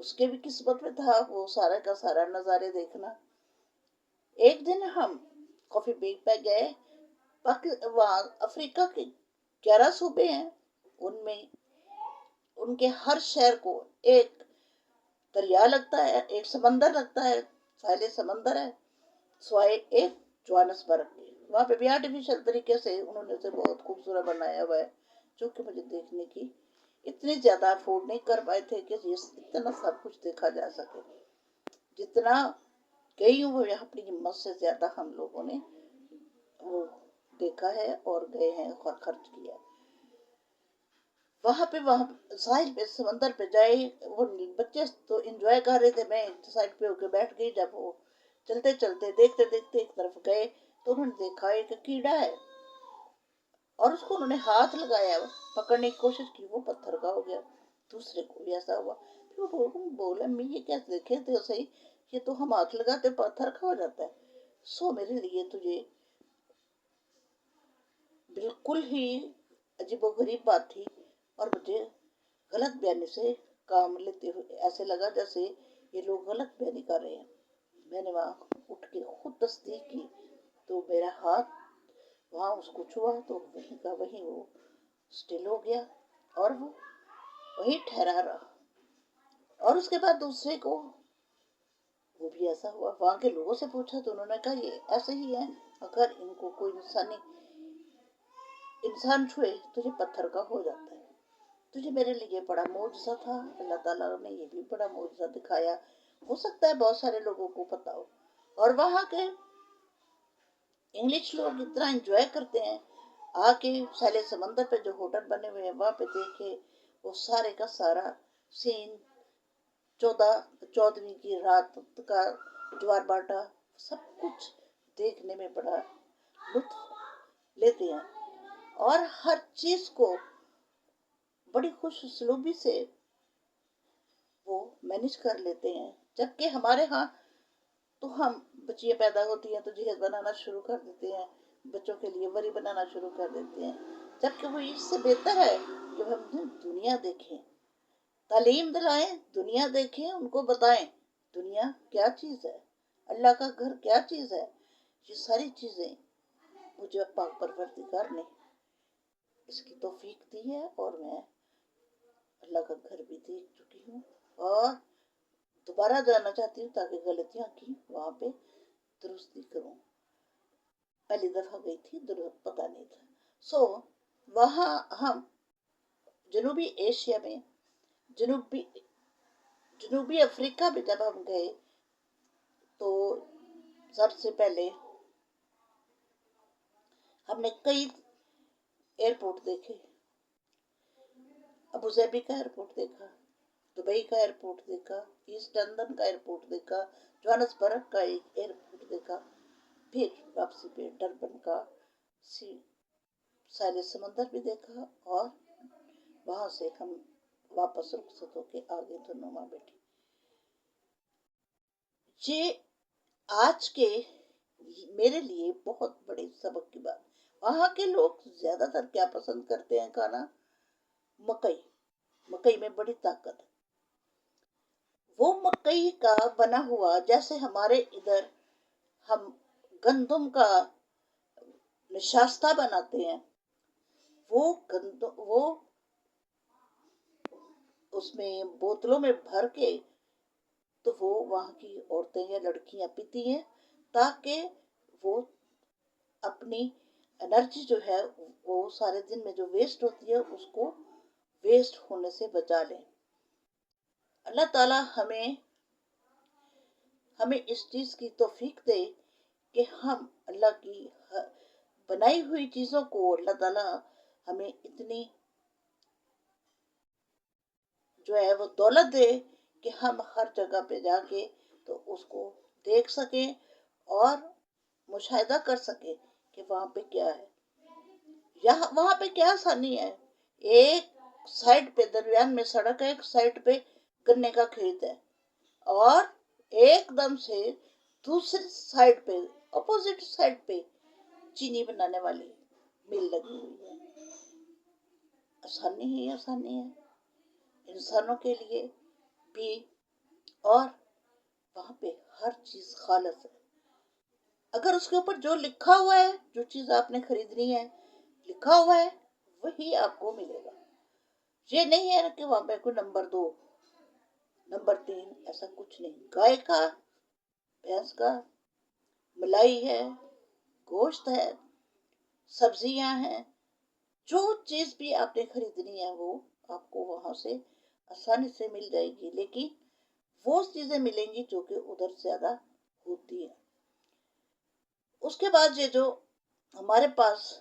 اس کے بھی قسمت میں تھا وہ سارا کا سارا نظارے دیکھنا۔ ایک دن ہم کافی بیگ پہ گئے، وہاں افریقہ کے 11 صوبے ہیں، ان میں ان کے ہر شہر کو ایک دریا لگتا ہے، ایک سمندر لگتا ہے، ساحل سمندر ہے، سوائے ایک جوہانسبرگ کے۔ وہاں پہ بھی آرٹیفیشل طریقے سے انہوں نے اسے بہت خوبصورت بنایا ہوا ہے، جو کہ مجھے دیکھنے کی اتنی زیادہ افورڈ نہیں کر پائے تھے کہ اتنا سب کچھ دیکھا جا سکے۔ جتنا گئی ہوں وہ اپنی ہمت سے زیادہ ہم لوگوں نے وہ دیکھا ہے اور گئے ہیں اور خرچ کیا ہے۔ وہاں ساحل پہ سمندر پہ جائے، وہ بچے تو انجوائے کر رہے تھے، میں سائڈ پہ ہو کے بیٹھ گئی۔ جب وہ چلتے چلتے دیکھتے دیکھتے ایک طرف گئے تو انہوں نے دیکھا ایک کیڑا ہے، اور اس کو انہوں نے ہاتھ لگایا، پکڑنے کی کوشش کی، وہ پتھر کا ہو گیا۔ دوسرے کو بھی ایسا ہوا، پھر وہ بولے امی یہ کیا دیکھے تھے صحیح، یہ تو ہم ہاتھ لگاتے پتھر کا ہو جاتا ہے۔ میرے لیے تو یہ بالکل ہی عجیب و غریب بات تھی، اور مجھے غلط بیانی سے کام لیتے ہوئے ایسے لگا جیسے یہ لوگ غلط بیانی کر رہے ہیں۔ میں نے وہاں اٹھ کے خود تصدیق کی، تو میرا ہاتھ وہاں اس کو چھوا تو وہیں کا وہیں وہ سٹل ہو گیا، اور وہ وہیں ٹھہرا رہا۔ اور اس کے بعد دوسرے کو وہ بھی ایسا ہوا۔ وہاں کے لوگوں سے پوچھا تو انہوں نے کہا یہ ایسے ہی ہے، اگر ان کو کوئی انسان چھوئے تو یہ پتھر کا ہو جاتا ہے۔ تو یہ میرے لیے بڑا معجزہ تھا، اللہ تعالیٰ نے یہ بھی بڑا معجزہ دکھایا۔ ہو سکتا ہے بہت سارے لوگوں کو پتا ہو۔ اور وہاں کے انگلش لوگ اتنا انجوائے کرتے ہیں، آ کے ساحل سمندر پہ جو ہوٹل بنے ہوئے ہیں وہاں پہ دیکھے وہ سارے کا سارا سین، 14ویں کی رات کا جوار باٹا، سب کچھ دیکھنے میں بڑا لطف لیتے ہیں، اور ہر چیز کو بڑی خوش اسلوبی سے وہ مینج کر لیتے ہیں۔ جبکہ ہمارے ہاں تو ہم بچیاں پیدا ہوتی ہیں تو جہیز بنانا شروع کر دیتے ہیں، بچوں کے لیے وری بنانا شروع کر دیتے ہیں، جبکہ وہ اس سے بہتر ہے کہ ہم دنیا دیکھیں، تعلیم دلائیں، دنیا دیکھیں، ان کو بتائیں دنیا کیا چیز ہے، اللہ کا گھر کیا چیز ہے۔ یہ ساری چیزیں مجھے پاک پروردگار نے اس کی توفیق دی ہے، اور میں اللہ کا گھر بھی دیکھ چکی ہوں، اور دوبارہ جانا چاہتی ہوں تاکہ غلطیاں کی وہاں پہ درستی کروں۔ پہلی دفعہ گئی تھی، درست پتہ نہیں تھا۔ وہاں ہم جنوبی ایشیا میں جنوبی افریقہ میں جب ہم گئے تو سب سے پہلے ہم نے کئی ایئرپورٹ دیکھے۔ ابوظہبی کا ایئرپورٹ دیکھا، دبئی کا ایئرپورٹ دیکھا، ایسٹ لندن کا ایئرپورٹ دیکھا، جوہانسبرگ کا ایک ایئرپورٹ دیکھا، پھر واپسی پہ ڈربن کا ساحل سمندر بھی دیکھا، اور وہاں سے ہم واپس رخصت ہو کے آگے دھنما بیٹھے۔ یہ آج کے میرے لیے بہت بڑے سبق کی بات۔ وہاں کے لوگ زیادہ تر کیا پسند کرتے ہیں کھانا؟ مکئی میں بڑی طاقت ہے۔ وہ مکئی کا بنا ہوا، جیسے ہمارے ادھر ہم گندم کا نشاستہ بناتے ہیں، وہ اس میں بوتلوں میں بھر کے تو وہ وہاں کی عورتیں یا لڑکیاں پیتی ہیں، تاکہ وہ اپنی انرجی جو ہے وہ سارے دن میں جو ویسٹ ہوتی ہے اس کو ویسٹ ہونے سے بچا لیں۔ اللہ تعالیٰ ہمیں اس چیز کی توفیق دے کہ ہم اللہ کی بنائی ہوئی چیزوں کو، اللہ تعالیٰ ہمیں اتنی جو ہے وہ دولت دے کہ ہم ہر جگہ پہ جا کے تو اس کو دیکھ سکیں اور مشاہدہ کر سکیں کہ وہاں پہ کیا ہے، وہاں پہ کیا آسانی ہے۔ ایک سائڈ پہ درمیان میں سڑک ہے، ایک سائڈ پہ گنے کا کھیت ہے، اور ایک دم سے دوسری سائڈ پہ اپوزٹ سائڈ پہ چینی بنانے والی مل لگی ہوئی ہے۔ آسانی ہی آسانی ہے۔ انسانوں کے لیے بھی اور وہاں پہ ہر چیز خالص ہے. اگر اس کے اوپر جو لکھا ہوا ہے، جو چیز آپ نے خریدنی ہے لکھا ہوا ہے وہی آپ کو ملے گا. یہ نہیں ہے کہ وہاں پہ کوئی نمبر 2 نمبر 3، ایسا کچھ نہیں. گائے کا، بھینس کا، ملائی ہے، گوشت ہے، سبزیاں ہیں، جو چیز بھی آپ نے خریدنی ہے وہ آپ کو وہاں سے آسانی سے مل جائے گی. لیکن وہ چیزیں ملیں گی جو کہ ادھر زیادہ ہوتی ہیں. اس کے بعد یہ جو ہمارے پاس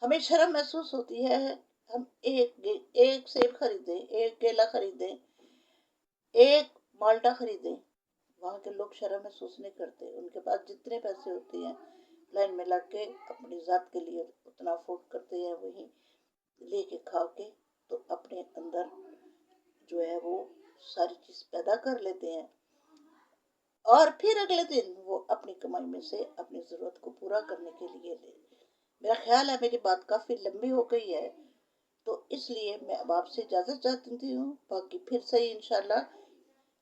ہمیں شرم محسوس ہوتی ہے، ہم ایک سیب خریدیں، ایک کیلا خریدیں، ایک مالٹا خریدیں. وہاں کے لوگ شرم محسوس نہیں کرتے. ان کے پاس جتنے پیسے ہوتے ہیں لائن میں لگ کے اپنی ذات کے لیے اتنا افورڈ کرتے ہیں، وہی لے کے کھا کے تو اپنے اندر جو ہے وہ ساری چیز پیدا کر لیتے ہیں. اور پھر اگلے دن وہ اپنی کمائی میں سے اپنی ضرورت کو پورا کرنے کے لیے لے. میرا خیال ہے میری بات کافی لمبی ہو گئی ہے، تو اس لیے میں اب آپ سے اجازت چاہتی ہوں. باقی پھر سے انشاءاللہ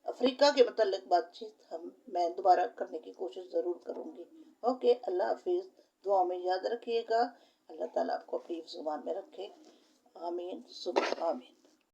افریقہ کے متعلق بات چیت میں دوبارہ کرنے کی کوشش ضرور کروں گی. اوکے، اللہ حافظ. دعا میں یاد رکھیے گا. اللہ تعالیٰ آپ کو اپنی زبان میں رکھے. آمین ثم آمین.